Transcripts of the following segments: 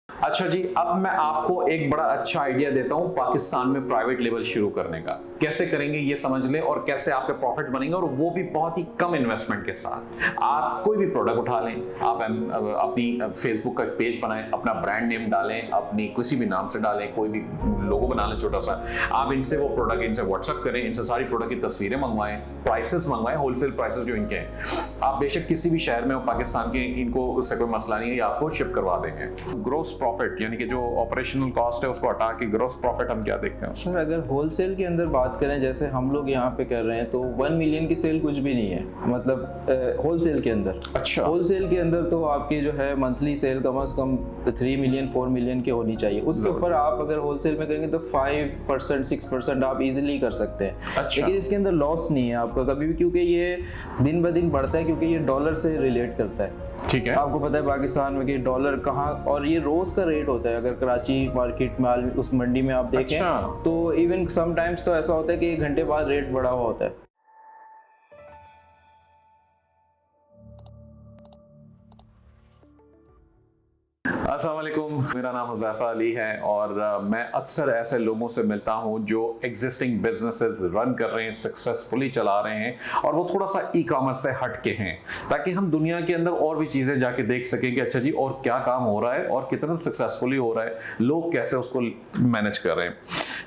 अच्छा जी, अब मैं आपको एक बड़ा अच्छा आइडिया देता हूं पाकिस्तान में प्राइवेट लेवल शुरू करने का। कैसे करेंगे ये समझ लें और कैसे आपके प्रॉफिट्स बनेंगे, और वो भी बहुत ही कम इन्वेस्टमेंट के साथ। आप कोई भी प्रोडक्ट उठा लें, आप अपनी फेसबुक का पेज बनाएं, अपना ब्रांड नेम डालें, अपनी किसी भी नाम से डालें, कोई भी लोगो बना लें छोटा सा। आप इनसे वो प्रोडक्ट इनसे व्हाट्सअप करें, इनसे सारी प्रोडक्ट की तस्वीरें मंगवाएं, प्राइसेस मंगवाएं, होलसेल प्राइसेस जो इनके हैं। आप बेशक किसी भी शहर में हो पाकिस्तान के, इनको उससे कोई मसला नहीं है, ये आपको शिप करवा देंगे। ग्रोस प्रॉफिट यानी कि जो ऑपरेशनल कॉस्ट है उसको हटा के ग्रोस प्रॉफिट हम क्या देखते हैं? सर अगर होलसेल के अंदर बात करें जैसे हम लोग यहाँ पे कर रहे हैं तो 1 मिलियन की सेल कुछ भी नहीं है, मतलब होलसेल के अंदर। अच्छा। होलसेल के अंदर तो आपकी जो है मंथली सेल कम से कम 3 मिलियन 4 मिलियन की होनी चाहिए। उसके ऊपर आप अगर होलसेल में करेंगे तो 5% 6% आप इजीली कर सकते हैं। अच्छा। लेकिन इसके अंदर लॉस नहीं है आपका कभी भी, क्योंकि ये दिन ब दिन बढ़ता है, क्योंकि ये डॉलर से रिलेट करता है। ठीक है। आपको पता है पाकिस्तान में कि डॉलर कहाँ, और ये रोज का रेट होता है। अगर कराची मार्केट में उस मंडी में आप देखें तो इवन समटाइम्स तो ऐसा होता है कि 1 घंटे बाद रेट बढ़ा हुआ होता है। अस्सलाम वालेकुम, मेरा नाम हुज़ैफा अली है और मैं अक्सर ऐसे लोगों से मिलता हूं जो एग्जिस्टिंग बिजनेसेस रन कर रहे हैं, सक्सेसफुली चला रहे हैं, और वो थोड़ा सा ई कॉमर्स से हट के हैं, ताकि हम दुनिया के अंदर और भी चीज़ें जाके देख सकें कि अच्छा जी और क्या काम हो रहा है और कितना सक्सेसफुली हो रहा है, लोग कैसे उसको मैनेज कर रहे हैं।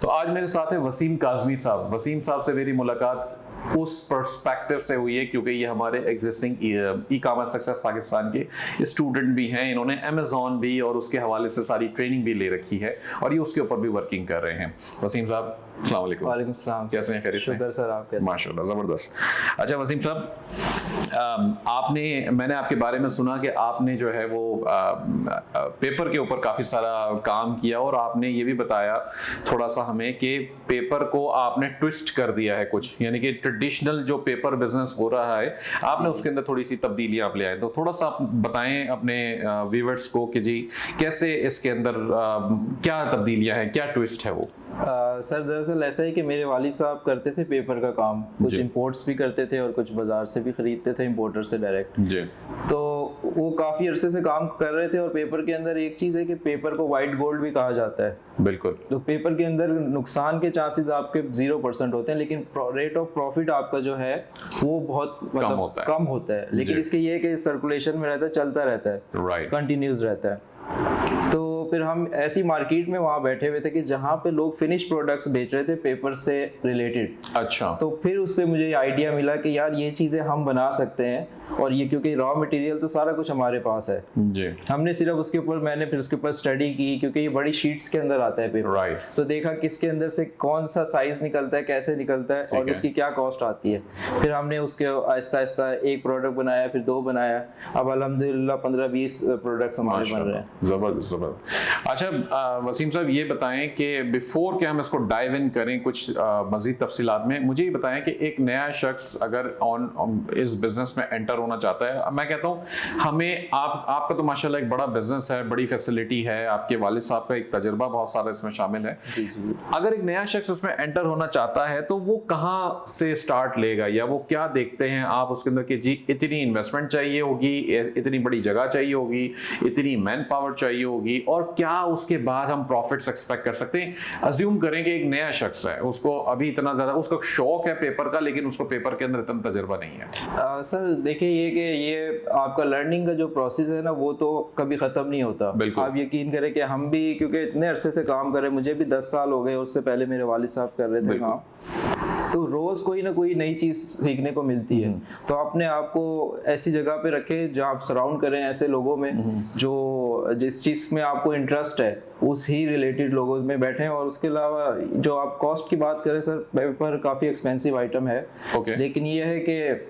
तो आज मेरे साथ है वसीम काज़मी साहब। वसीम साहब से मेरी मुलाकात उस पर्सपेक्टिव से हुई है क्योंकि ये हमारे existing e commerce success Pakistan के स्टूडेंट भी हैं। इन्होंने अमेज़ॉन भी और उसके हवाले से सारी ट्रेनिंग भी ले रखी है और ये उसके ऊपर भी वर्किंग कर रहे हैं। वसीम साहब अस्सलाम वालेकुम। वालेकुम सलाम। कैसे हैं? खैरियत से? शुक्र सर, आप कैसे? माशाल्लाह, ज़बरदस्त। अच्छा वसीम साहब, मैंने आपके बारे में सुना कि आपने जो है वो पेपर के ऊपर काफ़ी सारा काम किया, और आपने ये भी बताया थोड़ा सा हमें कि पेपर को आपने ट्विस्ट कर दिया है कुछ, यानी कि ट्रेडिशनल जो पेपर बिजनेस हो रहा है आपने उसके अंदर थोड़ी सी तब्दीलियां आप ले आए। तो थोड़ा सा आप बताएं अपने व्यूअर्स को कि जी कैसे इसके अंदर क्या तब्दीलियां हैं, क्या ट्विस्ट है वो? सर दरअसल ऐसा है कि मेरे वालिद साहब करते थे पेपर का काम, कुछ इंपोर्ट्स भी करते थे और कुछ बाजार से भी खरीदते थे, इंपोर्टर से डायरेक्ट जी। तो वो काफ़ी अरसे से काम कर रहे थे, और पेपर के अंदर एक चीज़ है कि पेपर को वाइट गोल्ड भी कहा जाता है। बिल्कुल। तो पेपर के अंदर नुकसान के चांसेस आपके 0% होते हैं, लेकिन रेट ऑफ प्रॉफिट आपका जो है वो बहुत मतलब कम होता है। लेकिन इसके ये है कि सर्कुलेशन में रहता है, चलता रहता है, राइट, कंटिन्यूस रहता है। तो फिर हम ऐसी मार्केट में वहाँ बैठे हुए थे कि जहाँ पे लोग फिनिश प्रोडक्ट्स बेच रहे थे पेपर से रिलेटेड। अच्छा। तो फिर उससे मुझे आइडिया मिला कि यार ये चीज़ें हम बना सकते हैं, और ये क्योंकि रॉ मटेरियल तो सारा कुछ हमारे पास है जी। हमने सिर्फ उसके ऊपर मैंने फिर उसके ऊपर स्टडी की, क्योंकि ये बड़ी शीट्स के अंदर आता है पेपर। राइट। तो देखा किसके अंदर से कौन सा साइज निकलता है, कैसे निकलता है, और उसकी क्या कॉस्ट आती है। फिर हमने उसके आहिस्ता आहिस्ता एक प्रोडक्ट बनाया, फिर 2 बनाया, अब अल्हम्दुलिल्लाह 15-20 प्रोडक्ट्स हमारे बन रहे हैं। जबरदस्त जबरदस्त। अच्छा वसीम साहब, ये बताएं कि बिफोर के हम इसको डाइव इन करें कुछ मजीद तफसीलात में, मुझे ये बताएं कि एक नया शख्स अगर इस बिजनेस में एंटर होना चाहता है, मैं कहता हूँ हमें आपका तो माशाल्लाह एक बड़ा बिजनेस है, बड़ी फैसिलिटी है, आपके वालिद साहब का एक तजुर्बा बहुत सारा इसमें शामिल है। अगर एक नया शख्स इसमें एंटर होना चाहता है तो वो कहाँ से स्टार्ट लेगा, या वो क्या देखते हैं आप उसके अंदर कि जी इतनी इन्वेस्टमेंट चाहिए होगी, इतनी बड़ी जगह चाहिए होगी, इतनी मैन पावर चाहिए होगी, और क्या उसके बाद हम प्रॉफिट्स एक्सपेक्ट कर सकते हैं? अज्यूम करें कि एक नया शख्स है, उसको अभी इतना ज्यादा उसका शौक है पेपर का, लेकिन उसको पेपर के अंदर इतना तजुर्बा नहीं है। सर देखिए ये आपका लर्निंग का जो प्रोसेस है ना, वो तो कभी ख़त्म नहीं होता। आप यकीन करें कि हम भी क्योंकि इतने अरसे से काम कर रहे हैं, मुझे भी 10 साल हो गए, उससे पहले मेरे वालिद साहब कर रहे थे काम, तो रोज़ कोई ना कोई नई चीज़ सीखने को मिलती है। तो अपने आप को ऐसी जगह पे रखें जहाँ आप सराउंड करें ऐसे लोगों में जो जिस चीज़ में आपको इंटरेस्ट है उस ही रिलेटेड लोगों में बैठें। और उसके अलावा जो आप कॉस्ट की बात करें, सर पेपर काफ़ी एक्सपेंसिव आइटम है, लेकिन ये है कि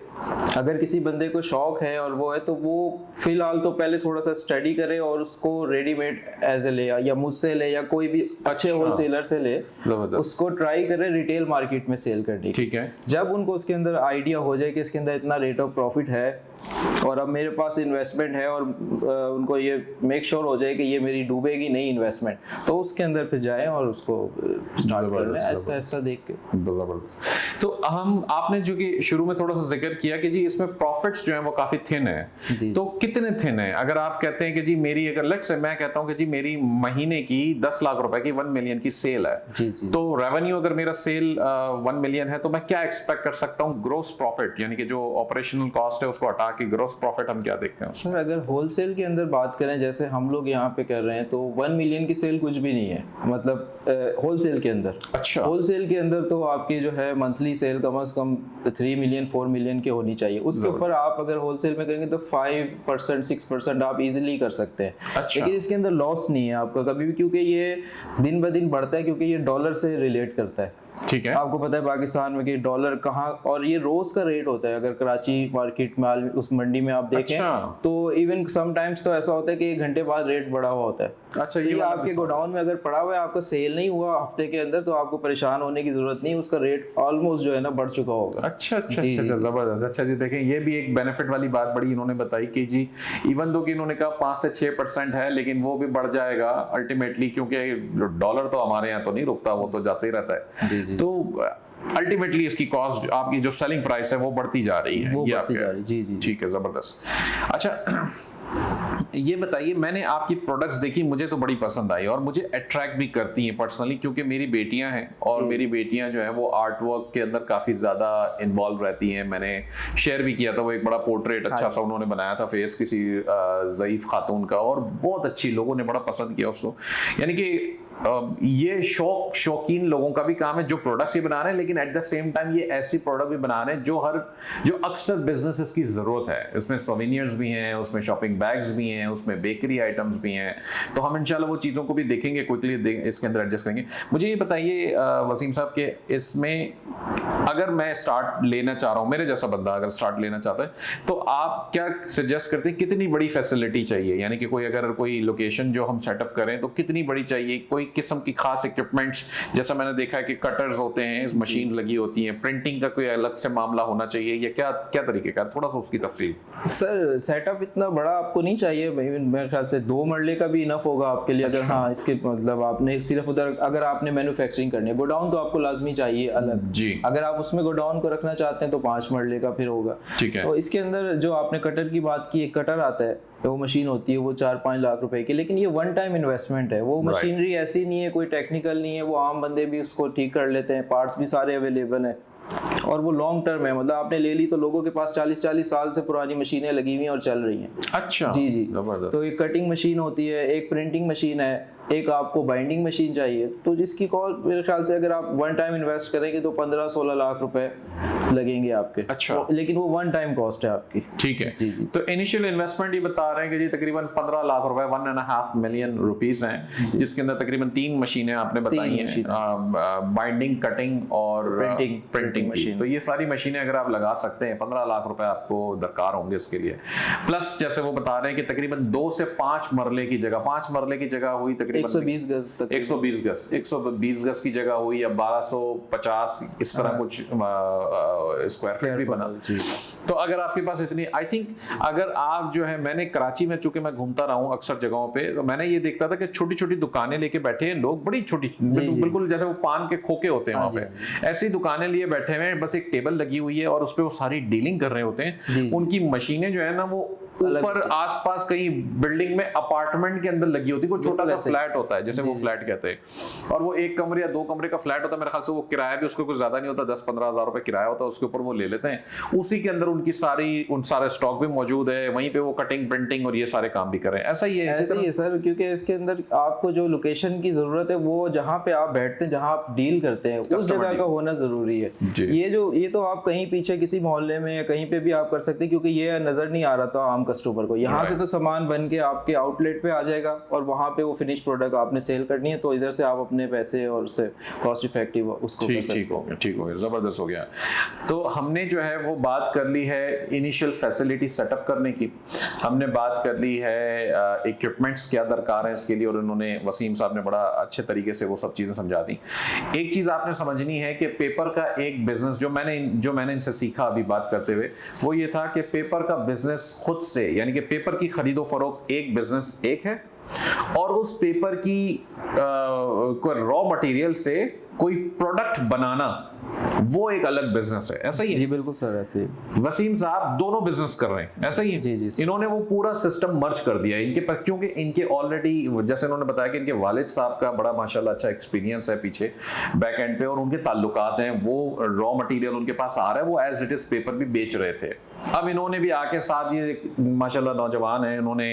अगर किसी बंदे को शौक है और वो है तो वो फिलहाल तो पहले थोड़ा सा स्टडी करे और उसको रेडीमेड एज ए ले, या मुझसे ले, या कोई भी अच्छे होलसेलर से ले, उसको ट्राई करे रिटेल मार्केट में सेल करने। ठीक है। जब उनको उसके अंदर आइडिया हो जाए कि इसके अंदर इतना रेट ऑफ प्रॉफिट है और अब मेरे पास इन्वेस्टमेंट है, और उनको ये मेक श्योर हो जाए कि ये मेरी डूबेगी नहीं इन्वेस्टमेंट, तो उसके अंदर फिर जाएं और उसको स्टार्ट कर लें ऐसा देख के। तो हम आपने जो कि शुरू में थोड़ा सा जिक्र किया किया कि जी इसमें प्रॉफिट्स जो है वो काफी थिन है, तो कितने थिन है? अगर आप कहते हैं कि जी मेरी, अगर लेट्स से मैं कहता हूं कि जी मेरी महीने की 10 लाख रुपए की 1 मिलियन की सेल है, तो रेवेन्यू अगर मेरा सेल 1 मिलियन है, तो मैं क्या एक्सपेक्ट कर सकता हूं ग्रोस प्रॉफिट, यानी कि जो ऑपरेशनल कॉस्ट है उसको हटा के ग्रोस प्रॉफिट हम क्या देखते हैं? सर अगर होलसेल के अंदर बात करें जैसे हम लोग यहाँ पे कर रहे हैं, तो 1 मिलियन की सेल कुछ भी नहीं है, मतलब होलसेल के अंदर। अच्छा, होलसेल के अंदर तो आपकी जो है मंथली सेल कम से कम 3 मिलियन 4 मिलियन की होनी चाहिए। उसके ऊपर आप अगर होलसेल में करेंगे तो 5% 6% आप इजीली कर सकते हैं। अच्छा। लेकिन इसके अंदर लॉस नहीं है आपका कभी भी, क्योंकि ये दिन ब दिन बढ़ता है, क्योंकि ये डॉलर से रिलेट करता है। ठीक है, आपको पता है पाकिस्तान में कि डॉलर कहाँ, और ये रोज का रेट होता है। अगर कराची मार्केट में उस मंडी में आप देखें, अच्छा। तो इवन समटाइम्स तो ऐसा होता है कि 1 घंटे बाद रेट बढ़ा हुआ होता है। अच्छा, ये आपके गोडाउन में अगर पड़ा हुआ है, आपका सेल नहीं हुआ हफ्ते के अंदर, तो आपको परेशान होने की जरूरत नहीं, उसका रेट ऑलमोस्ट जो है ना बढ़ चुका होगा। अच्छा अच्छा अच्छा, जबरदस्त। अच्छा जी, देखें ये भी एक बेनिफिट वाली बात बड़ी इन्होंने बताई कि जी इवन दो कि इन्होंने कहा 5 से 6% है, लेकिन वो भी बढ़ जाएगा अल्टीमेटली, क्योंकि डॉलर तो हमारे यहाँ तो नहीं रुकता, वो तो जाते ही रहता है। तो अल्टीमेटली इसकी कॉस्ट, आपकी जो सेलिंग प्राइस है वो बढ़ती जा रही है, वो ये बढ़ती जा रही है। जी जी, ठीक है, जबरदस्त। अच्छा ये बताइए, मैंने आपकी प्रोडक्ट्स देखी, मुझे तो बड़ी पसंद आई और मुझे अट्रैक्ट भी करती हैं पर्सनली, क्योंकि मेरी बेटियां हैं और मेरी बेटियां जो हैं वो आर्ट वर्क के अंदर काफ़ी ज़्यादा इन्वॉल्व रहती हैं। मैंने शेयर भी किया था, वो एक बड़ा पोर्ट्रेट अच्छा सा उन्होंने बनाया था फेस किसी ज़ईफ खातून का, और बहुत अच्छी, लोगों ने बड़ा पसंद किया उसको। यानी कि ये शौकीन लोगों का भी काम है जो प्रोडक्ट्स ही बना रहे हैं, लेकिन एट द सेम टाइम ये ऐसी प्रोडक्ट भी बना रहे हैं जो अक्सर बिजनेसेस की जरूरत है। इसमें सोवेनियर्स भी हैं, उसमें शॉपिंग बैग्स भी हैं, उसमें बेकरी आइटम्स भी हैं। तो हम इंशाल्लाह वो चीज़ों को भी देखेंगे, क्विकली इसके अंदर एडजस्ट करेंगे। मुझे ये बताइए वसीम साहब कि इसमें अगर मैं स्टार्ट लेना चाह रहा हूँ, मेरे जैसा बंदा अगर स्टार्ट लेना चाहता है, तो आप क्या सजेस्ट करते हैं, कितनी बड़ी फैसिलिटी चाहिए? यानी कि कोई लोकेशन जो हम सेटअप करें तो कितनी बड़ी चाहिए? कोई किस्म की खास इक्विपमेंट्स, जैसा मैंने देखा है कि कटर्स होते हैं, मशीन लगी होती है, प्रिंटिंग का कोई अलग से मामला होना चाहिए, या क्या तरीके का, थोड़ा सा उसकी तफसील। सर सेटअप इतना बड़ा आपको नहीं चाहिए, मेरे ख्याल से 2 मरले का भी इनफ होगा आपके लिए। अगर हाँ इसके मतलब आपने सिर्फ उधर अगर आपने मैन्युफैक्चरिंग करनी है, गोडाउन तो आपको लाजमी चाहिए अलग जी। अगर आप उसमें गोडाउन को रखना चाहते हैं तो 5 मरले का फिर होगा। ठीक है। तो इसके अंदर जो आपने कटर की बात की, एक कटर आता है, तो वो मशीन होती है, वो 4-5 लाख रुपए की, लेकिन ये 1 टाइम इन्वेस्टमेंट है। वो मशीनरी ऐसी नहीं है, कोई टेक्निकल नहीं है, वो आम बंदे भी उसको ठीक कर लेते हैं, पार्ट्स भी सारे अवेलेबल हैं, और वो लॉन्ग टर्म है। मतलब आपने ले ली तो लोगों के पास 40-40 साल से पुरानी मशीनें लगी हुई हैं और चल रही हैं। अच्छा जी जी, तो एक कटिंग मशीन होती है, एक प्रिंटिंग मशीन है, एक आपको बाइंडिंग मशीन चाहिए, तो जिसकी कॉस्ट मेरे ख्याल से अगर आप 1 टाइम इन्वेस्ट करेंगे तो 15-16 लाख रुपए लगेंगे आपके। अच्छा। तो, लेकिन वो 1 टाइम कॉस्ट है आपकी। ठीक है जी जी। तो इनिशियल इन्वेस्टमेंट ये बता रहे हैं कि जी तकरीबन 15 लाख रुपए, 1.5 मिलियन रुपीस हैं, जिसके अंदर तकरीबन 3 मशीनें आपने बताई हैं, बाइंडिंग, कटिंग और प्रिंटिंग मशीन। तो ये सारी मशीनें अगर आप लगा सकते हैं, 15 लाख रुपए आपको दरकार होंगे इसके लिए। प्लस जैसे वो बता रहे हैं कि तकरीबन 2 से 5 मरले की जगह, 5 मरले की जगह हुई तकरीबन 120 गज, 120 गज की जगह हुई, या 1250 इस तरह कुछ स्क्वायर फीट भी बना। तो अगर आपके पास इतनी, आई थिंक अगर आप जो है, मैंने कराची में चूंकि मैं घूमता रहा हूँ अक्सर जगहों पे, तो मैंने ये देखता था कि छोटी छोटी दुकानें लेके बैठे हैं लोग, बड़ी छोटी, बिल्कुल जैसे वो पान के खोखे होते हैं वहां पे, ऐसी दुकानें लिए बैठे हुए हैं, बस एक टेबल लगी हुई है और उस पर वो सारी डीलिंग कर रहे होते हैं। उनकी मशीनें जो है ना वो ऊपर आसपास कहीं बिल्डिंग में अपार्टमेंट के अंदर लगी होती है, कोई छोटा सा फ्लैट होता है जिसे वो फ्लैट कहते हैं, और वो 1 कमरे या 2 कमरे का फ्लैट होता है। मेरे ख्याल से वो किराया भी उसको कुछ ज्यादा नहीं होता, 10-15 हज़ार रुपए किराया होता है, उसके ऊपर वो ले लेते हैं। उसी के अंदर उनकी सारे स्टॉक भी मौजूद है, वहीं पे वो कटिंग, प्रिंटिंग और ये सारे काम भी कर रहे हैं। ऐसा ही है सर, क्योंकि इसके अंदर आपको जो लोकेशन की जरूरत है वो जहाँ पे आप बैठते हैं, जहाँ आप डील करते हैं, उस जगह का होना जरूरी है। ये तो आप कहीं पीछे किसी मोहल्ले में या कहीं पे भी आप कर सकते हैं, क्योंकि ये नजर नहीं आ रहा था आम कस्टमर को। यहाँ से तो सामान बन के आपके आउटलेट पे आ जाएगा और वहाँ पे वो फिनिश प्रोडक्ट आपने सेल करनी है, तो इधर से आप अपने पैसे और से कॉस्ट इफेक्टिव उसको ठीक हो गया, जबरदस्त हो गया। तो हमने जो है वो बात कर ली है इनिशियल फैसिलिटी सेटअप करने की, हमने बात कर ली है इक्विपमेंट्स क्या दरकार है इसके लिए, और उन्होंने, वसीम साहब ने बड़ा अच्छे तरीके से वो सब चीजें समझा दी। एक चीज आपने समझनी है कि पेपर का एक बिजनेस, जो मैंने इनसे सीखा अभी बात करते हुए, वो ये था कि पेपर का बिजनेस खुद से, यानी कि पेपर की खरीदो फरोख्त एक बिजनेस एक है, और उस पेपर की रॉ मटेरियल से कोई प्रोडक्ट बनाना वो एक अलग बिजनेस है, ऐसा ही है? जी बिल्कुल सर, ऐसे ही। वसीम साहब दोनों बिजनेस कर रहे हैं, ऐसा ही है? जी जी सर। इन्होंने वो पूरा सिस्टम मर्ज कर दिया इनके पर, क्योंकि इनके ऑलरेडी जैसे इन्होंने बताया कि इनके वालिद साहब का बड़ा माशाल्लाह अच्छा एक्सपीरियंस है पीछे बैक एंड पे, और उनके ताल्लुकात हैं, वो रॉ मटेरियल उनके पास आ रहा है, वो एज इट इज पेपर भी बेच रहे थे। अब इन्होंने भी आके साथ, ये माशाल्लाह नौजवान है, इन्होंने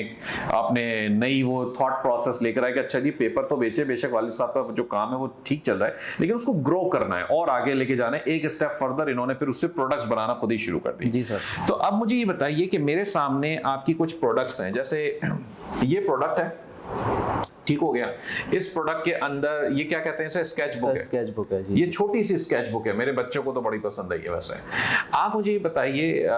अपने नई वो थॉट प्रोसेस लेकर आए कि अच्छा जी पेपर तो बेचे, बेशक वालिद साहब का जो काम है वो ठीक चल रहा है, लेकिन उसको ग्रो करना है और आगे लेके जाना है, एक स्टेप फर्दर इन्होंने फिर उससे प्रोडक्ट्स बनाना खुद ही शुरू कर दी। जी सर। तो अब मुझे ये बताइए कि मेरे सामने आपकी कुछ प्रोडक्ट्स हैं, जैसे ये प्रोडक्ट है, ठीक हो गया, इस प्रोडक्ट के अंदर ये क्या कहते हैं इसे, स्केच बुक है। स्केच बुक है जी। ये छोटी सी स्केच बुक है, मेरे बच्चों को तो बड़ी पसंद आई है। वैसे आप मुझे ये बताइए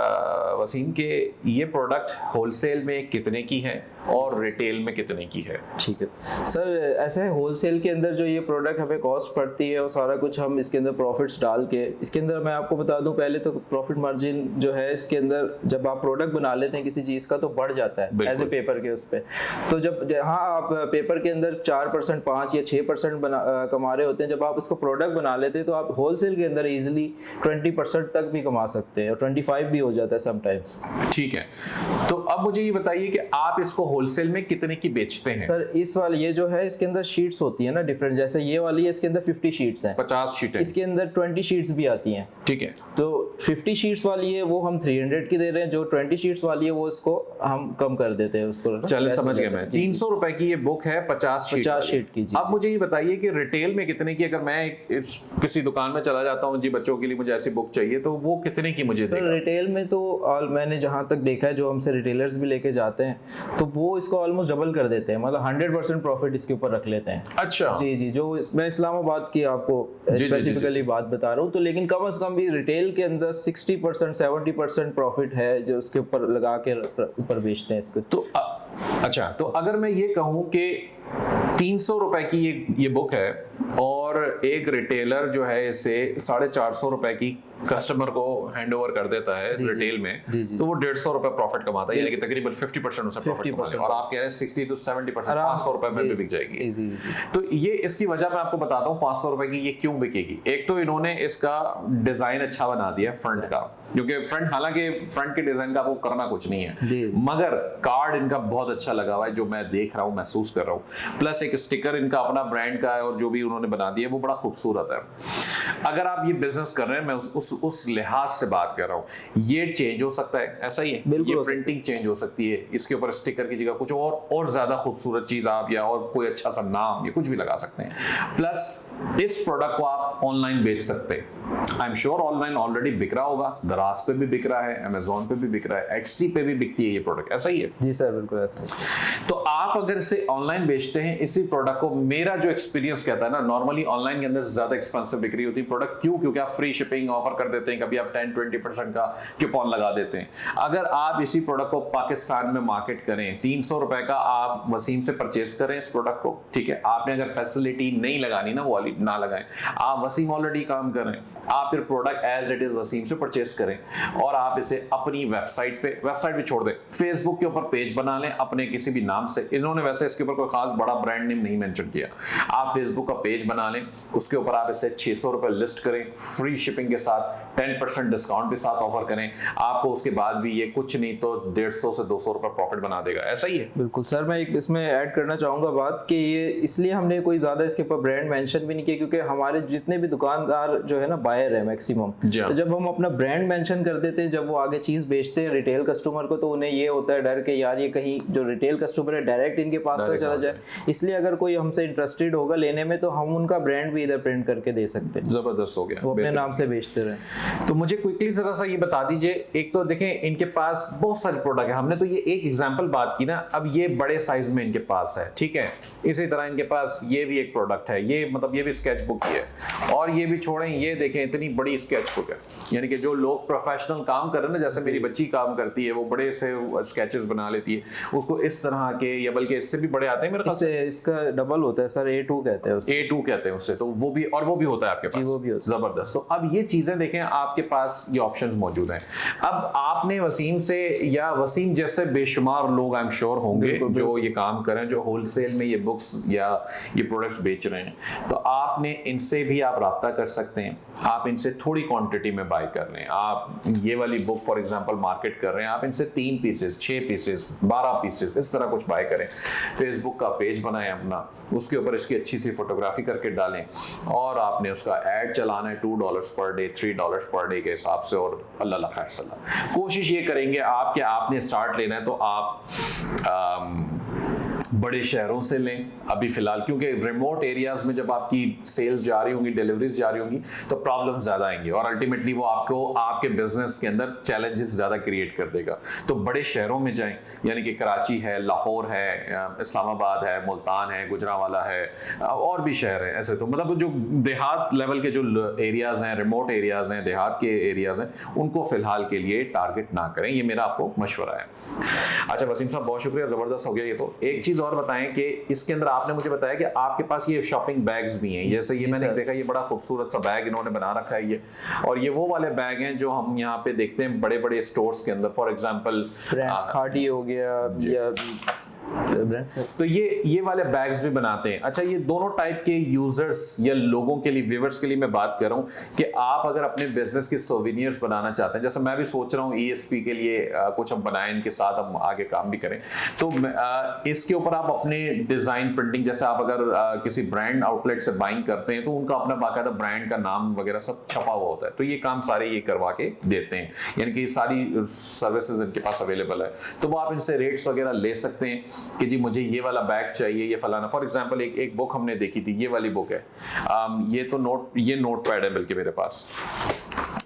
वसीम के ये प्रोडक्ट होलसेल में कितने की है और रिटेल में कितने की है? ठीक है सर, ऐसा है होलसेल के अंदर जो ये प्रोडक्ट हमें कॉस्ट पड़ती है और सारा कुछ हम इसके अंदर प्रॉफिट्स डाल के, इसके अंदर मैं आपको बता दूं पहले तो प्रॉफिट मार्जिन जो है इसके अंदर जब आप प्रोडक्ट बना लेते हैं किसी चीज़ का तो बढ़ जाता है एज ए पेपर के उस पर। तो जब हाँ आप पेपर के अंदर 4%, 5 या 6% कमा रहे होते हैं, जब आप इसको प्रोडक्ट बना लेते हैं तो आप होलसेल के अंदर इजीली 20% तक भी कमा सकते हैं और 25 भी हो जाता है समटाइम्स। ठीक है, तो अब मुझे ये बताइए कि आप इसको होलसेल में कितने की बेचते हैं? सर इस वाली ये जो है इसके अंदर शीट्स होती है ना डिफरेंट, जैसे ये वाली है इसके अंदर 50 शीट्स हैं, 50 शीटें, इसके अंदर 20 शीट्स भी आती हैं। ठीक है, तो 50 शीट्स वाली है वो हम 300 की दे रहे हैं, जो 20 शीट्स वाली है वो इसको हम कम कर देते हैं उसको। चल समझ गया मैं, 300 रुपए की ये बुक है 50 शीट की। अब मुझे ये बताइए कि रिटेल में कितने की, अगर मैं किसी दुकान में चला जाता हूँ जी बच्चों के लिए मुझे ऐसी बुक चाहिए, तो वो कितने की मुझे देगा? रिटेल में तो मैंने जहाँ तक देखा है जो हमसे रिटेलर्स भी लेके जाते हैं तो वो इसको ऑलमोस्ट डबल कर देते हैं, मतलब 100% प्रॉफिट इसके ऊपर रख लेते हैं। अच्छा जी जी, जो मैं इस्लामाबाद की आपको स्पेसिफिकली बात बता रहा हूँ, तो लेकिन कम से कम भी रिटेल के अंदर 60% 70% प्रॉफिट है जो उसके ऊपर लगा के ऊपर बेचते हैं इसको। तो अच्छा, तो अगर मैं ये कहूँ कि 300 रुपए की ये बुक है और एक रिटेलर जो है इसे 450 रुपए की कस्टमर को हैंड ओवर कर देता है रिटेल में, तो वो 150 रुपए प्रॉफिट कमाता है, यानी कि तकरीबन 50% उसे प्रॉफिट कमाता है, और आप कह रहे हैं 60 to 70% 500 रुपए में भी बिक जाएगी। तो ये इसकी वजह मैं आपको बताता हूँ 500 रुपए की ये क्यों बिकेगी। एक तो इन्होंने इसका डिजाइन अच्छा बना दिया फ्रंट का, क्योंकि फ्रंट, हालांकि फ्रंट के डिजाइन का आपको करना कुछ नहीं है, मगर कार्ड इनका बहुत अच्छा लगा हुआ है जो मैं देख रहा हूँ, महसूस कर रहा हूँ, प्लस एक स्टिकर इनका अपना ब्रांड का है और जो भी उन्होंने बना दिया वो बड़ा खूबसूरत है। अगर आप ये बिजनेस कर रहे हैं, मैं उस लिहाज से बात कर रहा हूँ, ये चेंज हो सकता है, ऐसा ही है, ये प्रिंटिंग चेंज हो सकती है, इसके ऊपर स्टिकर की जगह कुछ और ज्यादा खूबसूरत चीज आप या और कोई अच्छा सा नाम या कुछ भी लगा सकते हैं। प्लस इस प्रोडक्ट को आप ऑनलाइन बेच सकते हैं, I am sure online already बिक रहा होगा, दराज पे भी बिक रहा है, अमेजोन पे भी बिक रहा है, एक्सी पे भी बिकती है ये प्रोडक्ट, ऐसा ही है? जी सर बिल्कुल ऐसा है। तो आप अगर इसे ऑनलाइन बेचते हैं इसी प्रोडक्ट को, मेरा जो एक्सपीरियंस कहता है ना, नॉर्मली ऑनलाइन के अंदर ज्यादा एक्सपेंसिव बिक्री होती है प्रोडक्ट, क्यों? क्योंकि आप फ्री शिपिंग ऑफर कर देते हैं, कभी आप 10-20% का कूपन लगा देते हैं। अगर आप इसी प्रोडक्ट को पाकिस्तान में मार्केट करें, 300 रुपए का आप वसीम से परचेस करें इस प्रोडक्ट को, ठीक है, आपने अगर फैसिलिटी नहीं लगानी ना, वो ना लगाएं, आप वसीम ऑलरेडी काम कर रहे हैं, आप फिर product as it is Wasim से परचेस करें और आप इसे अपनी वेबसाइट भी छोड़ दें, फेसबुक के ऊपर पेज बना लें अपने किसी भी नाम से, इन्होंने वैसे इसके ऊपर कोई खास बड़ा ब्रांड नेम नहीं मेंशन किया, आप फेसबुक का पेज बना लें, उसके ऊपर आप इसे 600 रुपए लिस्ट करें, फ्री शिपिंग के साथ 10% डिस्काउंट के साथ ऑफर करें, आपको उसके बाद भी ये कुछ नहीं तो 150 से 200 रुपए प्रॉफिट बना देगा, ऐसा ही है? बिल्कुल सर, मैं एक इसमें ऐड करना चाहूंगा बात कि ये इसलिए हमने कोई ज्यादा इसके ऊपर ब्रांड मेंशन भी नहीं किया, क्योंकि हमारे जितने भी दुकानदार जो है ना बायर है मैक्सिमम, तो जब हम अपना ब्रांड मेंशन कर देते हैं, जब वो आगे चीज बेचते हैं रिटेल कस्टमर को, तो उन्हें ये होता है डर के यार ये कहीं जो रिटेल कस्टमर है डायरेक्ट इनके पास ना चला जाए, इसलिए अगर कोई हमसे इंटरेस्टेड होगा लेने में तो हम उनका ब्रांड भी इधर प्रिंट करके दे सकते हैं। जबरदस्त हो गया, वो अपने नाम से बेचते रहे। तो मुझे क्विकली जरा सा ये बता दीजिए, एक तो देखें इनके पास बहुत सारे प्रोडक्ट है, हमने तो ये एक एग्जांपल बात की ना, अब ये बड़े साइज में इनके पास है, ठीक है, इसी तरह इनके पास ये भी एक प्रोडक्ट है, ये मतलब ये भी स्केच बुक ही है, और ये भी छोड़ें, ये देखें इतनी बड़ी स्केच बुक है, यानी कि जो लोग प्रोफेशनल काम कर रहे हैं ना, जैसे मेरी बच्ची काम करती है, वो बड़े से स्केचेस बना लेती है, उसको इस तरह के या बल्कि इससे भी बड़े आते हैं मेरे ख्याल से, इसका डबल होता है सर, A2 कहते हैं उसे, A2 कहते हैं उससे, तो वो भी होता है आपके पास, वो भी होता है। जबरदस्त। तो अब ये चीजें देखें आपके पास ये ऑप्शंस मौजूद हैं। अब आपने वसीम से या वसीम जैसे बेशुमार लोग आई एम श्योर होंगे जो ये काम करें, जो होलसेल में ये बुक्स या ये प्रोडक्ट्स बेच रहे हैं, तो आपने इनसे भी आप राब्ता कर सकते हैं, आप इनसे थोड़ी क्वांटिटी में बाय कर लें। आप ये वाली बुक फॉर एग्जांपल मार्केट कर रहे हैं, आप इनसे 3 पीसेस, 6 पीसेस, 12 पीसेस इस तरह कुछ बाय करें। फेसबुक का पेज बनाएं अपना, उसके ऊपर इसकी अच्छी सी फोटोग्राफी करके डालें और आपने उसका ऐड चलाना है $2 पर डे, $3 पर डे के हिसाब से, और अल्लाह खैर सलाह। कोशिश ये करेंगे आप कि आपने स्टार्ट लेना है तो आप बड़े शहरों से लें अभी फिलहाल, क्योंकि रिमोट एरियाज में जब आपकी सेल्स जा रही होंगी, डिलीवरीज जा रही होंगी, तो प्रॉब्लम्स ज़्यादा आएंगी और अल्टीमेटली वो आपको आपके बिजनेस के अंदर चैलेंजेस ज़्यादा क्रिएट कर देगा। तो बड़े शहरों में जाएं, यानी कि कराची है, लाहौर है, इस्लामाबाद है, मुल्तान है, गुजरांवाला है, और भी शहर हैं ऐसे। तो मतलब जो देहात लेवल के जो एरियाज़ हैं, रिमोट एरियाज़ हैं, देहात के एरियाज़ हैं, उनको फ़िलहाल के लिए टारगेट ना करें। ये मेरा आपको मशवरा है। अच्छा वसीम साहब, बहुत शुक्रिया, ज़बरदस्त हो गया ये तो। एक चीज़ और बताएं कि इसके अंदर आपने मुझे बताया कि आपके पास ये शॉपिंग बैग्स भी हैं, जैसे ये मैंने देखा, ये बड़ा खूबसूरत सा बैग इन्होंने बना रखा है ये, और ये वो वाले बैग हैं जो हम यहाँ पे देखते हैं बड़े बड़े स्टोर्स के अंदर, फॉर एग्जांपल खाड़ी हो गया या तो ये वाले बैग्स भी बनाते हैं। अच्छा, ये दोनों टाइप के यूजर्स या लोगों के लिए, व्यूअर्स के लिए मैं बात कर रहा हूँ कि आप अगर अपने बिजनेस के सोवेनियर्स बनाना चाहते हैं, जैसे मैं भी सोच रहा हूँ ESP के लिए कुछ हम बनाएं, इनके साथ हम आगे काम भी करें, तो इसके ऊपर आप अपने डिजाइन प्रिंटिंग, जैसे आप अगर किसी ब्रांड आउटलेट से बाइंग करते हैं तो उनका अपना बाकायदा ब्रांड का नाम वगैरह सब छपा हुआ होता है, तो ये काम सारे ये करवा के देते हैं, यानी कि सारी सर्विसेज इनके पास अवेलेबल है। तो वो आप इनसे रेट्स वगैरह ले सकते हैं कि जी मुझे ये वाला बैग चाहिए, ये फलाना। फॉर एग्जांपल एक बुक हमने देखी थी, ये वाली बुक है, ये तो ये नोट पैड है बल्कि मेरे पास।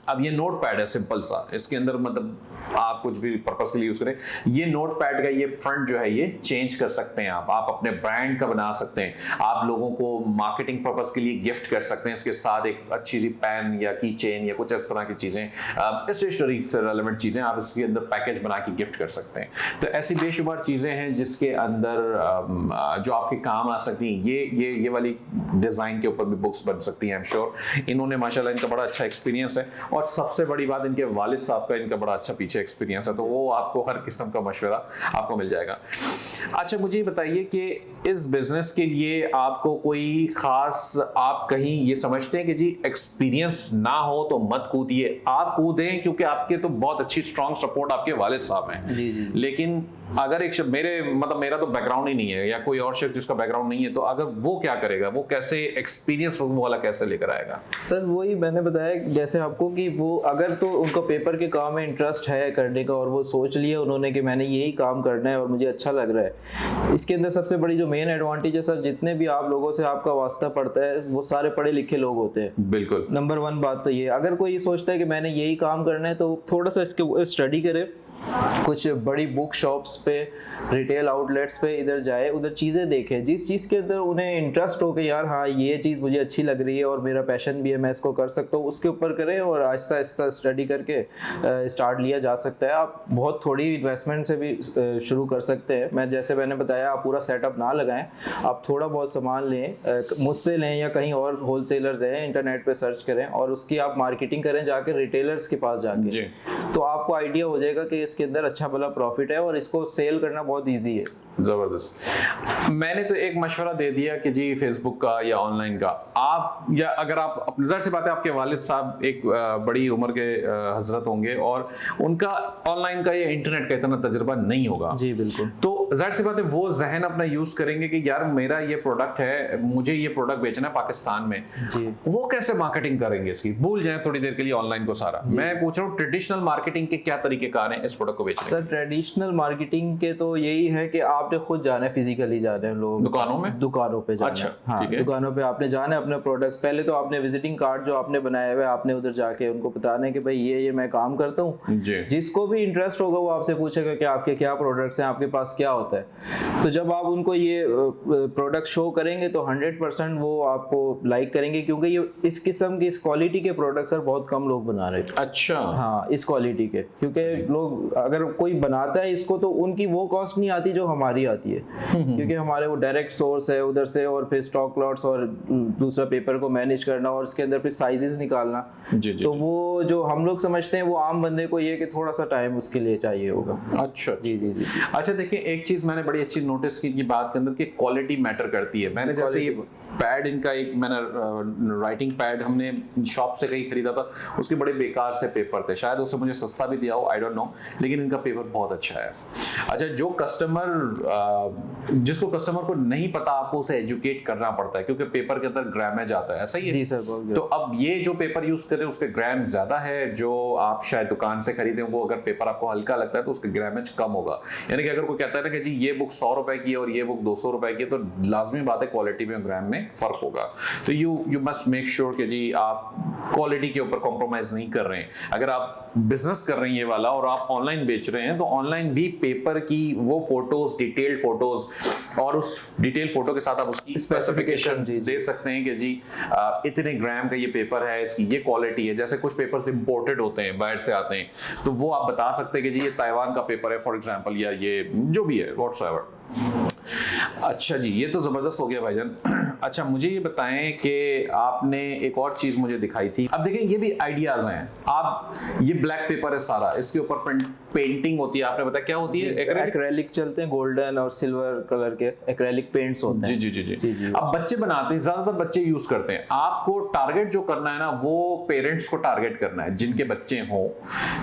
अब ये नोट पैड है सिंपल सा, इसके अंदर मतलब आप कुछ भी पर्पस के लिए यूज करें। ये नोट पैड का ये फ्रंट जो है ये चेंज कर सकते हैं आप अपने ब्रांड का बना सकते हैं, आप लोगों को मार्केटिंग पर्पस के लिए गिफ्ट कर सकते हैं, इसके साथ एक अच्छी सी पेन या की चेन या कुछ इस तरह की चीजें, स्टेशनरी से रेलेवेंट चीजें आप इसके अंदर पैकेज बना के गिफ्ट कर सकते हैं। तो ऐसी बेशुमार चीजें हैं जिसके अंदर जो आपके काम आ सकती हैं। ये वाली डिजाइन के ऊपर भी बुक्स बन सकती हैं, आई एम श्योर। इन्होंने माशाल्लाह इनका बड़ा अच्छा एक्सपीरियंस है, और सबसे बड़ी बात इनके वालिद साहब का इनका बड़ा अच्छा पीछे एक्सपीरियंस है, तो वो आपको हर किस्म का मशवरा आपको मिल जाएगा। अच्छा मुझे ये बताइए कि इस बिजनेस के लिए आपको कोई खास, आप कहीं ये समझते हैं कि जी एक्सपीरियंस ना हो तो मत कूदिए, आप कूदें, क्योंकि आपके तो बहुत अच्छी स्ट्रॉन्ग सपोर्ट आपके वालिद साहब हैं। जी। लेकिन अगर एक मेरा तो बैकग्राउंड ही नहीं है, या कोई और शख्स जिसका बैकग्राउंड नहीं है, तो अगर वो क्या करेगा, वो कैसे एक्सपीरियंस वाला कैसे लेकर आएगा? सर वही मैंने बताया जैसे आपको कि वो अगर तो उनको पेपर के काम में इंटरेस्ट है करने का, और वो सोच लिया उन्होंने कि मैंने यही काम करना है और मुझे अच्छा लग रहा है। इसके अंदर सबसे बड़ी जो मेन एडवांटेज है सर, जितने भी आप लोगों से आपका वास्ता पड़ता है वो सारे पढ़े लिखे लोग होते हैं। बिल्कुल, नंबर 1 बात तो ये, अगर कोई ये सोचता है कि मैंने यही काम करना है तो थोड़ा सा इसके स्टडी करे, कुछ बड़ी बुक शॉप्स पे, रिटेल आउटलेट्स पे इधर जाए, उधर चीज़ें देखे, जिस चीज़ के अंदर उन्हें इंटरेस्ट हो कि यार हाँ ये चीज़ मुझे अच्छी लग रही है और मेरा पैशन भी है, मैं इसको कर सकता हूँ, उसके ऊपर करें और आहिस्ता आहिस्ता स्टडी करके स्टार्ट लिया जा सकता है। आप बहुत थोड़ी इन्वेस्टमेंट से भी शुरू कर सकते हैं। मैंने बताया, आप पूरा सेटअप ना लगाएं, आप थोड़ा बहुत सामान लें, मुझसे लें या कहीं और होलसेलर्स हैं, इंटरनेट पे सर्च करें और उसकी आप मार्केटिंग करें जाके रिटेलर्स के पास जाके, तो आपको आइडिया हो जाएगा कि इसके अंदर अच्छा भला प्रॉफिट है और इसको सेल करना बहुत ईजी है। जबरदस्त। मैंने तो एक मशवरा दे दिया कि जी फेसबुक का या ऑनलाइन का, आप या अगर आप अपनी, ज़ाहिर सी बात है आपके वालिद साहब एक बड़ी उम्र के हजरत होंगे और उनका ऑनलाइन का या इंटरनेट का इतना तजुर्बा नहीं होगा। जी बिल्कुल। तो ज़ाहिर सी बात है वो जहन अपना यूज करेंगे कि यार मेरा ये प्रोडक्ट है, मुझे ये प्रोडक्ट बेचना है पाकिस्तान में, वो कैसे मार्केटिंग करेंगे इसकी, भूल जाए थोड़ी देर के लिए ऑनलाइन को सारा। मैं पूछ रहा हूँ ट्रेडिशनल मार्केटिंग के क्या तरीकेकार हैं इस प्रोडक्ट को बेचने? सर ट्रेडिशनल मार्केटिंग के तो यही है कि आपने खुद जाना है, फिजिकली जाना है, लोग दुकानों पे जाना है। हाँ, दुकानों पे आपने जाना है, अपने प्रोडक्ट्स, पहले तो आपने विजिटिंग कार्ड जो आपने बनाया हुआ है आपने उधर जाके उनको बताना है कि भाई ये मैं काम करता हूँ। जिसको भी इंटरेस्ट होगा वो आपसे पूछेगा कि आपके क्या प्रोडक्ट्स हैं, आपके पास क्या होता है। तो जब आप उनको ये प्रोडक्ट शो करेंगे तो 100% वो आपको लाइक करेंगे, क्योंकि ये इस किस्म की, इस क्वालिटी के प्रोडक्ट्स सर बहुत कम लोग बना रहे हैं। अच्छा। हाँ, इस क्वालिटी के, क्योंकि लोग अगर कोई बनाता है इसको तो उनकी वो कॉस्ट नहीं आती जो हमारी आती है, क्योंकि हमारे वो डायरेक्ट सोर्स है उधर से, और फिर स्टॉक लॉट्स और दूसरा पेपर को मैनेज करना और इसके अंदर फिर साइजेस निकालना। तो वो जो हम लोग समझते हैं वो आम बंदे को ये कि थोड़ा सा टाइम उसके लिए चाहिए होगा। अच्छा जी। अच्छा, देखिए एक चीज मैंने बड़ी अच्छी नोटिस की बात के अंदर कि क्वालिटी मैटर करती है। मैंने जैसे ये पैड इनका एक मैंने राइटिंग पैड हमने शॉप से कहीं खरीदा था, उसके बड़े बेकार से पेपर थे, शायद उससे मुझे सस्ता भी दिया हो, आई डोंट नो, लेकिन इनका पेपर बहुत अच्छा है। अच्छा, जो जिसको कस्टमर को नहीं पता, आपको उसे एजुकेट करना पड़ता है क्योंकि पेपर के अंदर ग्रामेज आता है, ऐसा ही है? जी सर। तो अब ये जो पेपर यूज करें उसके ग्राम ज्यादा है, जो आप शायद दुकान से खरीदें वो अगर पेपर आपको हल्का लगता है तो उसके ग्रामेज कम होगा। यानी कि अगर कोई कहता है ना कि जी ये बुक 100 रुपए की है और ये बुक 200 रुपए की है, तो लाजमी बात है क्वालिटी में ग्राम में फर्क होगा। तो यू मस्ट मेक श्योर कि जी आप क्वालिटी के ऊपर कॉम्प्रोमाइज नहीं कर रहे हैं। अगर आप बिजनेस कर रहे हैं ये वाला और आप ऑनलाइन बेच रहे हैं, तो ऑनलाइन भी पेपर की वो फोटोज, डिटेल्ड फोटोज, और उस डिटेल फोटो के साथ आप उसकी स्पेसिफिकेशन दे सकते हैं कि जी इतने ग्राम का ये पेपर है, इसकी ये क्वालिटी है। जैसे कुछ पेपर्स इंपोर्टेड होते हैं, बाहर से आते हैं, तो वो आप बता सकते हैं कि जी ये ताइवान का पेपर है फॉर एग्जांपल, या ये जो भी है व्हाट्सएवर। अच्छा जी, ये तो जबरदस्त हो गया भाईजान। अच्छा, मुझे ये बताएं कि आपने एक और चीज मुझे दिखाई थी। अब देखें, ये भी आइडियाज हैं। आप ये ब्लैक पेपर है सारा, इसके ऊपर पेंटिंग होती है, आपने बताया क्या होती है? एक्रेलिक चलते हैं, गोल्डन और सिल्वर कलर के एक्रेलिक पेंट्स होते हैं। जी जी जी जी। अब बच्चे बनाते हैं, ज्यादातर बच्चे यूज करते हैं। आपको टारगेट जो करना है ना, वो पेरेंट्स को टारगेट करना है जिनके बच्चे हों,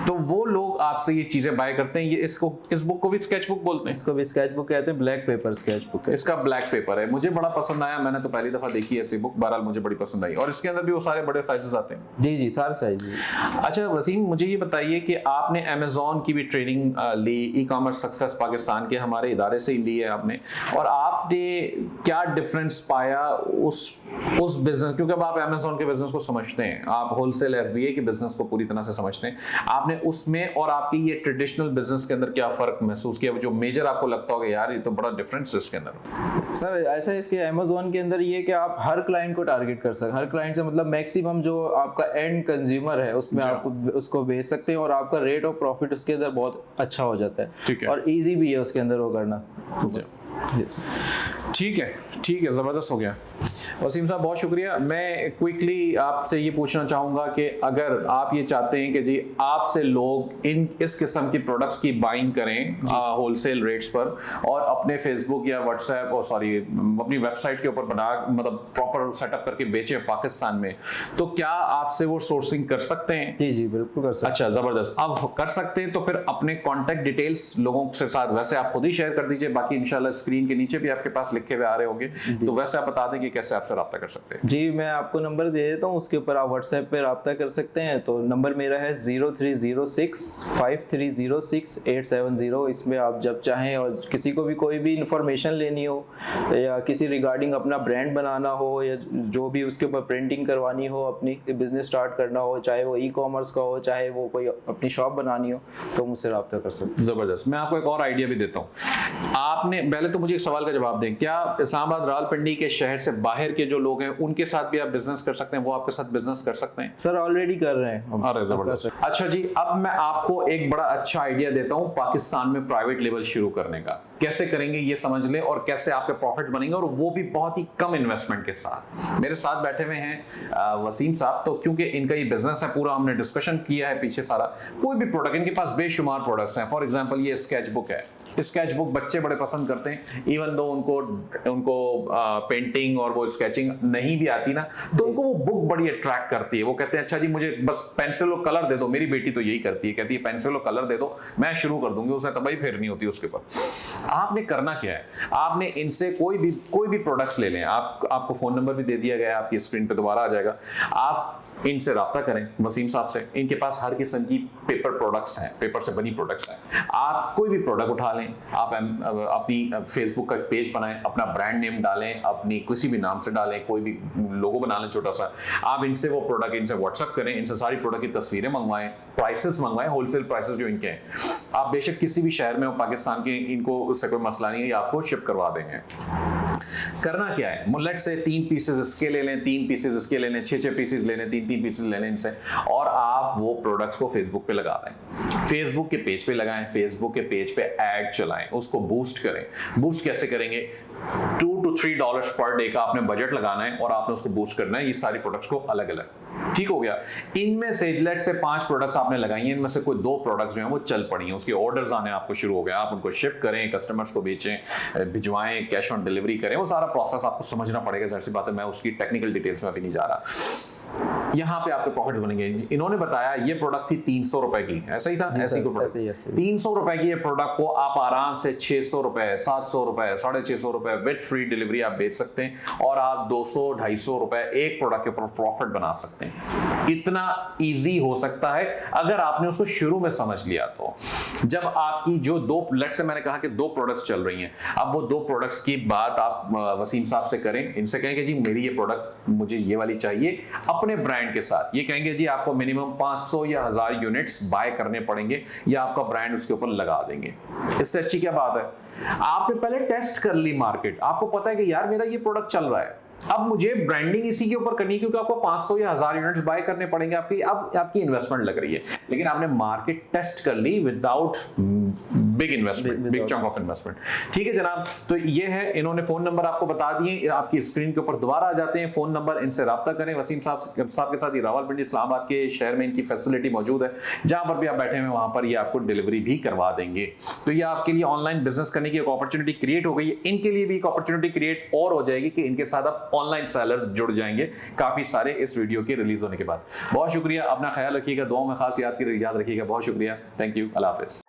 तो वो लोग आपसे ये चीजें बाय करते हैं। ये इस बुक को भी स्केच बुक बोलते हैं? इसको भी स्केच बुक कहते हैं, ब्लैक पेपर स्केच बुक है। इसका ब्लैक पेपर है, मुझे बड़ा पसंद आया, मैंने तो पहली दफा देखी है ऐसी बुक, बहरहाल मुझे बड़ी पसंद आई। और इसके अंदर भी वो सारे बड़े साइजेस आते हैं? जी जी, सारे साइज। अच्छा वसीम, मुझे ये बताइए कि आपने अमेज़न की भी ट्रेनिंग ली, ई कॉमर्स सक्सेस पाकिस्तान के हमारे इदारे से ही ली है आपने, और आपने क्या डिफरेंस पाया उस बिजनेस, क्योंकि अब आप अमेज़न के बिजनेस को समझते हैं, आप होलसेल एफबीए के बिजनेस को पूरी तरह से समझते हैं, आपने उसमें और आपकी ये ट्रेडिशनल बिजनेस के अंदर क्या फर्क महसूस किया, जो मेजर आपको लगता होगा यार ये तो बड़ा डिफरेंस है इसके अंदर? सर ऐसा है इसके अमेज़न के अंदर ये कि आप हर क्लाइंट को टारगेट कर सकते हैं। हर क्लाइंट से मतलब मैक्सिमम जो आपका एंड कंज्यूमर है उसमें आप उसको बेच सकते हैं, और आपका रेट ऑफ प्रॉफिट उसके अंदर बहुत अच्छा हो जाता है, और इजी भी है उसके अंदर वो करना। ठीक है, ज़बरदस्त हो गया। वसीम साहब बहुत शुक्रिया। मैं क्विकली आपसे ये पूछना चाहूँगा कि अगर आप ये चाहते हैं कि जी आपसे लोग इस किस्म की प्रोडक्ट्स की बाइंग करें होलसेल रेट्स पर, और अपने फेसबुक या व्हाट्सएप अपनी वेबसाइट के ऊपर मतलब प्रॉपर सेटअप करके बेचें पाकिस्तान में, तो क्या आपसे वो सोर्सिंग कर सकते हैं? जी जी बिल्कुल कर सकते हैं। अच्छा ज़बरदस्त, अब कर सकते हैं तो फिर अपने कॉन्टैक्ट डिटेल्स लोगों के साथ वैसे आप खुद ही शेयर कर दीजिए, बाकी इंशाल्लाह स्क्रीन के नीचे भी आपके पास लिखे हुए आ रहे होंगे, तो वैसे आप बता दें कि कैसे आपसे रब्ता कर सकते हैं। जी, मैं आपको नंबर दे देता हूँ, उसके ऊपर आप व्हाट्सएप पे रब्ता कर सकते हैं। तो नंबर मेरा है 03065306 इसमें आप जब चाहें, और किसी को भी कोई भी इंफॉर्मेशन लेनी हो, या किसी रिगार्डिंग अपना ब्रांड बनाना हो, या जो भी उसके ऊपर प्रिंटिंग करवानी हो, अपनी बिजनेस स्टार्ट करना हो, चाहे वो ई कॉमर्स का हो, चाहे वो कोई अपनी शॉप बनानी हो, तो मुझसे रब्ता कर सकते हैं। ज़बरदस्त। मैं आपको एक और आइडिया भी देता हूँ। आपने पहले तो मुझे एक सवाल का जवाब दें, क्या इस्लामाबाद रावलपिंडी के शहर से बाहर के जो लोग हैं उनके साथ भी आप बिजनेस कर सकते हैं, वो आपके साथ बिजनेस कर सकते हैं? सर ऑलरेडी कर रहे हैं। अरे जबरदस्त। अच्छा जी, अब मैं आपको एक बड़ा अच्छा आइडिया देता हूं पाकिस्तान में प्राइवेट लेबल शुरू करने का। कैसे करेंगे ये समझ लें, और कैसे आपके प्रॉफिट्स बनेंगे, और वो भी बहुत ही कम इन्वेस्टमेंट के साथ। मेरे साथ बैठे हुए हैं वसीम साहब, तो क्योंकि इनका ये बिजनेस है पूरा, हमने डिस्कशन किया है पीछे सारा, कोई भी प्रोडक्ट, इनके पास बेशुमार प्रोडक्ट्स हैं। फॉर एग्जांपल ये स्केच बुक है, स्केच बुक बच्चे बड़े पसंद करते हैं, इवन दो उनको पेंटिंग और वो स्केचिंग नहीं भी आती ना, तो उनको वो बुक बड़ी अट्रैक्ट करती है। वो कहते हैं अच्छा जी मुझे बस पेंसिल और कलर दे दो। मेरी बेटी तो यही करती है, कहती है पेंसिल और कलर दे दो, मैं शुरू कर दूंगी, उसे तबाही फेरनी होती है उसके ऊपर। आपने करना क्या है, आपने इनसे कोई भी प्रोडक्ट्स ले लें। आपको फोन नंबर भी दे दिया गया है, आपकी स्क्रीन पे दोबारा आ जाएगा। आप इनसे रब्ता करें, वसीम साहब से। इनके पास हर किस्म की पेपर प्रोडक्ट्स हैं, पेपर से बनी प्रोडक्ट्स हैं। आप कोई भी प्रोडक्ट उठा लें, आप अपनी फेसबुक का पेज बनाएं, अपना ब्रांड नेम डालें, अपनी किसी भी नाम से डालें, कोई भी लोगो बना लें छोटा सा। आप इनसे वो प्रोडक्ट इनसे व्हाट्सएप करें, इनसे सारी प्रोडक्ट की तस्वीरें मंगवाएं, प्राइसेस मंगवाएं, होलसेल प्राइसेस जो इनके हैं। आप बेशक किसी भी शहर में हो पाकिस्तान के, इनको उससे कोई मसला नहीं है, आपको शिप करवा देंगे। करना क्या है, लेट से 3 पीसेस इसके ले लें, 3 पीसेस इसके ले लें, 6 पीसेस ले लें, 3 पीसेस ले लें इनसे, और आप वो प्रोडक्ट्स को फेसबुक पे लगा दें। फेसबुक के पेज पे लगाएं, फेसबुक के पेज पे ऐड चलाएं, उसको बूस्ट करें। बूस्ट कैसे करेंगे? 2 to $2-3 पर डे का आपने बजट लगाना है और आपने उसको बूस्ट करना है ये सारी प्रोडक्ट्स को अलग अलग। ठीक हो गया। इनमें से लेट से 5 प्रोडक्ट्स आपने लगाई हैं, इनमें से कोई 2 प्रोडक्ट्स जो हैं वो चल पड़ी हैं, उसके ऑर्डर्स आने आपको शुरू हो गए, आप उनको शिप करें, कस्टमर्स को बेचें, भिजवाएं, कैश ऑन डिलीवरी करें, वो सारा प्रोसेस आपको समझना पड़ेगा। जाहिर सी बात है, मैं उसकी टेक्निकल डिटेल्स में अभी नहीं जा रहा। यहां पे आपके प्रॉफिट्स बनेंगे। इन्होंने बताया ये प्रोडक्ट थी 300 रुपए की, ऐसा ही था, ऐसे ही 300 रुपए की ये प्रोडक्ट को आप आराम से 600 रुपए, 700 रुपए, 650 रुपए विद फ्री डिलीवरी आप बेच सकते हैं और आप 200-250 रुपए एक प्रोडक्ट के ऊपर प्रॉफिट बना सकते हैं। इतना इजी हो सकता है अगर आपने उसको शुरू में समझ लिया। तो जब आपकी जो 2 लेट से मैंने कहा कि 2 प्रोडक्ट्स चल रही हैं, अब वो 2 प्रोडक्ट्स की बात आप वसीम साहब से करें, इनसे कहें कि जी मेरी ये प्रोडक्ट मुझे ये वाली चाहिए अपने ब्रांड के साथ। ये कहेंगे जी आपको मिनिमम 500 या 1000 यूनिट्स बाय करने पड़ेंगे या आपका ब्रांड उसके ऊपर लगा देंगे। इससे अच्छी क्या बात है, आपने पहले टेस्ट कर ली मार्केट, आपको पता है कि यार मेरा ये प्रोडक्ट चल रहा है, अब मुझे ब्रांडिंग इसी के ऊपर करनी है क्योंकि आपको 500 या 1000 यूनिट्स बाय करने पड़ेंगे, आपकी इन्वेस्टमेंट लग रही है, लेकिन आपने मार्केट टेस्ट कर ली without big investment, big chunk of investment. ठीक है जनाब, तो ये है, इन्होंने फोन नंबर आपको बता दिए, आपकी स्क्रीन के ऊपर दोबारा आ जाते हैं फोन नंबर, इनसे राब्ता करें। वसीम साहब के साथ ही रावलपिंडी इस्लामाबाद के शहर में इनकी फैसिलिटी मौजूद है, जहां पर भी आप बैठे हैं वहां पर ये आपको डिलीवरी भी करवा देंगे। तो ये आपके लिए ऑनलाइन बिजनेस करने की एक अपॉर्चुनिटी क्रिएट हो गई है, इनके लिए भी एक अपॉर्चुनिटी क्रिएट और हो जाएगी कि इनके साथ आप ऑनलाइन सेलर्स जुड़ जाएंगे काफी सारे इस वीडियो के रिलीज होने के बाद। बहुत शुक्रिया, अपना ख्याल रखिएगा, दुआओं में खास याद रखिएगा। बहुत शुक्रिया, थैंक यू, अल्लाह हाफिज।